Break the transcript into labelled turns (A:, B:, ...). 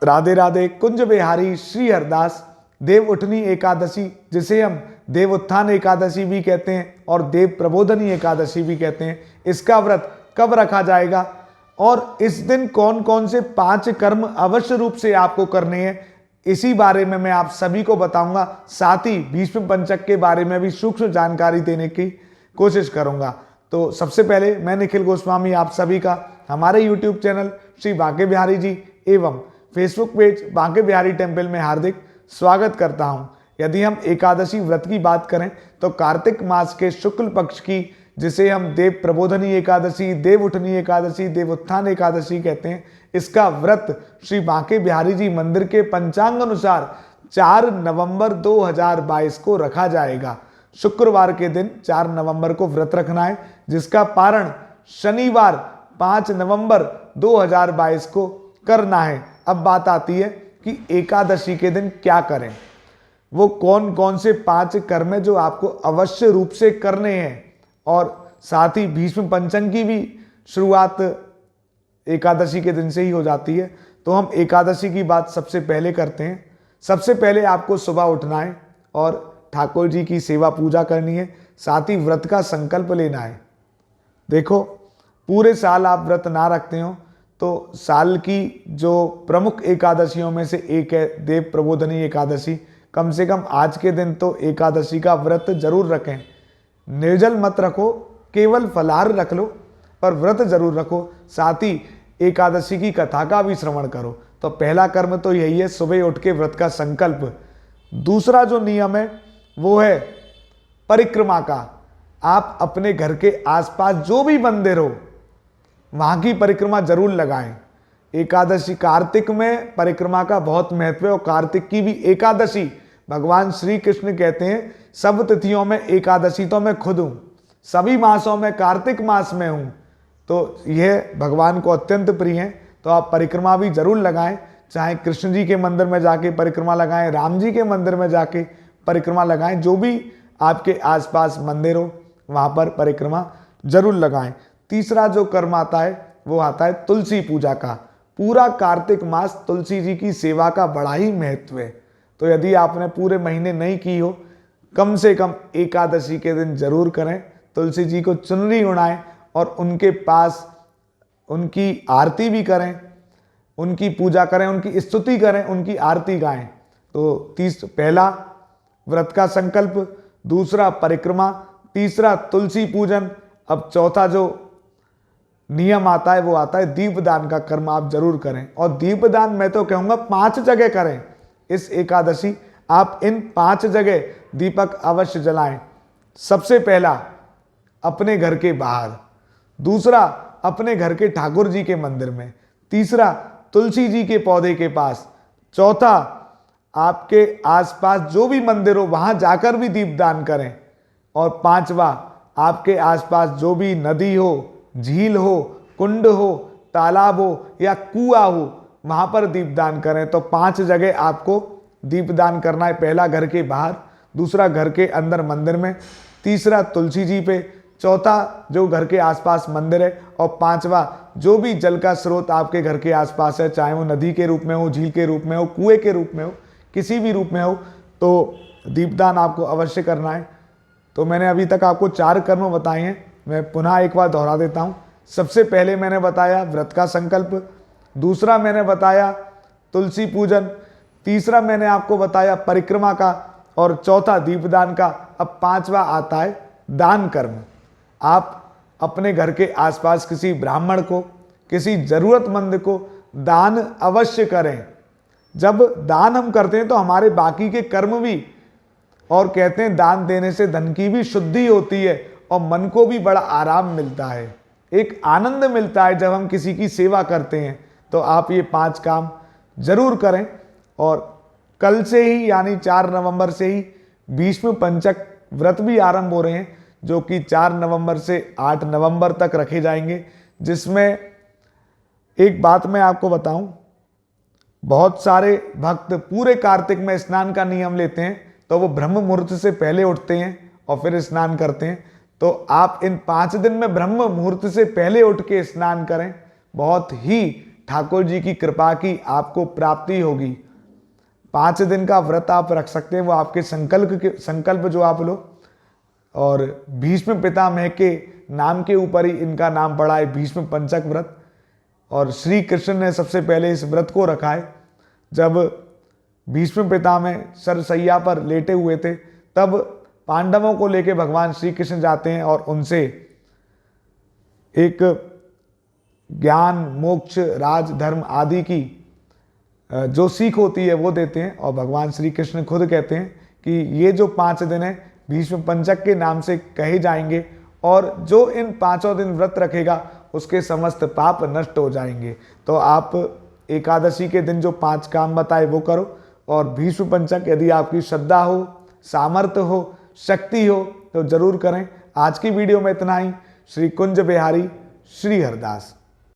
A: राधे राधे। कुंज बिहारी श्री हरदास देव उठनी एकादशी, जिसे हम देव उत्थान एकादशी भी कहते हैं और देव प्रबोधनी एकादशी भी कहते हैं, इसका व्रत कब रखा जाएगा और इस दिन कौन कौन से 5 कर्म अवश्य रूप से आपको करने हैं, इसी बारे में मैं आप सभी को बताऊंगा। साथ ही भीष्म पंचक के बारे में भी सूक्ष्म जानकारी देने की कोशिश करूंगा। तो सबसे पहले मैं निखिल गोस्वामी आप सभी का हमारे YouTube चैनल श्री बांके बिहारी जी एवं Facebook page Banke Bihari temple में हार्दिक स्वागत करता हूं। यदि हम एकादशी व्रत की बात करें तो कार्तिक मास के शुक्ल पक्ष की, जिसे हम देव प्रबोधनी एकादशी, देव उठनी एकादशी, देव उत्थान एकादशी कहते हैं, इसका व्रत श्री बांके बिहारी जी मंदिर के पंचांग अनुसार 4 नवंबर 2022 को रखा जाएगा। शुक्रवार के दिन 4 नवंबर को व्रत रखना है, जिसका पारण शनिवार 5 नवंबर 2022 को करना है। अब बात आती है कि एकादशी के दिन क्या करें, वो कौन कौन से 5 कर्म है जो आपको अवश्य रूप से करने हैं, और साथ ही भीष्म पंचक की भी शुरुआत एकादशी के दिन से ही हो जाती है। तो हम एकादशी की बात सबसे पहले करते हैं। सबसे पहले आपको सुबह उठना है और ठाकुर जी की सेवा पूजा करनी है, साथ ही व्रत का संकल्प लेना है। देखो, पूरे साल आप व्रत ना रखते हो तो साल की जो प्रमुख एकादशियों में से एक है देव प्रबोधनी एकादशी। कम से कम आज के दिन तो एकादशी का व्रत जरूर रखें। निर्जल मत रखो, केवल फलाहार रख लो, पर व्रत जरूर रखो। साथ ही एकादशी की कथा का भी श्रवण करो। तो पहला कर्म तो यही है, सुबह उठ के व्रत का संकल्प। दूसरा जो नियम है वो है परिक्रमा का। आप अपने घर के आसपास जो भी मंदिर हो वहां की परिक्रमा जरूर लगाएं। एकादशी कार्तिक में परिक्रमा का बहुत महत्व है और कार्तिक की भी एकादशी, भगवान श्री कृष्ण कहते हैं सब तिथियों में एकादशी तो मैं खुद हूं, सभी मासों में कार्तिक मास में हूं। तो यह भगवान को अत्यंत प्रिय है। तो आप परिक्रमा भी जरूर लगाएं, चाहे कृष्ण जी के मंदिर में जाके परिक्रमा लगाएं, राम जी के मंदिर में जाके परिक्रमा लगाएं, जो भी आपके आसपास मंदिर हो वहां पर परिक्रमा जरूर लगाएं। तीसरा जो कर्म आता है वो आता है तुलसी पूजा का। पूरा कार्तिक मास तुलसी जी की सेवा का बड़ा ही महत्व है। तो यदि आपने पूरे महीने नहीं की हो, कम से कम एकादशी के दिन जरूर करें। तुलसी जी को चुनरी उड़ाएं और उनके पास उनकी आरती भी करें, उनकी पूजा करें, उनकी स्तुति करें, उनकी आरती गाएं। तो पहला व्रत का संकल्प, दूसरा परिक्रमा, तीसरा तुलसी पूजन। अब चौथा जो नियम आता है वो आता है दीपदान का कर्म आप जरूर करें। और दीपदान मैं तो कहूँगा 5 जगह करें इस एकादशी। आप इन 5 जगह दीपक अवश्य जलाएं। सबसे पहला अपने घर के बाहर, दूसरा अपने घर के ठाकुर जी के मंदिर में, तीसरा तुलसी जी के पौधे के पास, चौथा आपके आसपास जो भी मंदिर हो वहां जाकर भी दीपदान करें, और पांचवा आपके आसपास जो भी नदी हो, झील हो, कुंड हो, तालाब हो या कुआं हो वहां पर दीपदान करें। तो 5 जगह आपको दीपदान करना है। पहला घर के बाहर, दूसरा घर के अंदर मंदिर में, तीसरा तुलसी जी पे, चौथा जो घर के आसपास मंदिर है, और पांचवा जो भी जल का स्रोत आपके घर के आसपास है, चाहे वो नदी के रूप में हो, झील के रूप में हो, कुएं के रूप में हो, किसी भी रूप में हो, तो दीपदान आपको अवश्य करना है। तो मैंने अभी तक आपको 4 कर्म बताए हैं, मैं पुनः एक बार दोहरा देता हूं। सबसे पहले मैंने बताया व्रत का संकल्प, दूसरा मैंने बताया तुलसी पूजन, तीसरा मैंने आपको बताया परिक्रमा का, और चौथा दीपदान का। अब 5वां आता है दान कर्म। आप अपने घर के आसपास किसी ब्राह्मण को, किसी जरूरतमंद को दान अवश्य करें। जब दान हम करते हैं तो हमारे बाकी के कर्म भी, और कहते हैं दान देने से धन की भी शुद्धि होती है और मन को भी बड़ा आराम मिलता है, एक आनंद मिलता है जब हम किसी की सेवा करते हैं। तो आप ये 5 काम जरूर करें। और कल से ही यानी 4 नवंबर से ही भीष्म पंचक व्रत भी आरंभ हो रहे हैं, जो कि 4 नवंबर से 8 नवंबर तक रखे जाएंगे। जिसमें एक बात मैं आपको बताऊं, बहुत सारे भक्त पूरे कार्तिक में स्नान का नियम लेते हैं, तो वो ब्रह्म मुहूर्त से पहले उठते हैं और फिर स्नान करते हैं। तो आप इन 5 दिन में ब्रह्म मुहूर्त से पहले उठ के स्नान करें। बहुत ही ठाकुर जी की कृपा की आपको प्राप्ति होगी। 5 दिन का व्रत आप रख सकते हैं, वो आपके संकल्प जो आप लो। और भीष्म पितामह के नाम के ऊपर ही इनका नाम पड़ा है भीष्म पंचक व्रत। और श्री कृष्ण ने सबसे पहले इस व्रत को रखा है। जब भीष्म पितामह सरसैया पर लेटे हुए थे, तब पांडवों को लेकर भगवान श्री कृष्ण जाते हैं और उनसे एक ज्ञान, मोक्ष, राज, धर्म आदि की जो सीख होती है वो देते हैं। और भगवान श्री कृष्ण खुद कहते हैं कि ये जो 5 दिन है भीष्म पंचक के नाम से कहे जाएंगे, और जो इन 5 दिन व्रत रखेगा उसके समस्त पाप नष्ट हो जाएंगे। तो आप एकादशी के दिन जो 5 काम बताए वो करो, और भीष्म पंचक यदि आपकी श्रद्धा हो, सामर्थ्य हो, शक्ति हो तो जरूर करें। आज की वीडियो में इतना ही। श्री कुंज बिहारी श्री हरदास।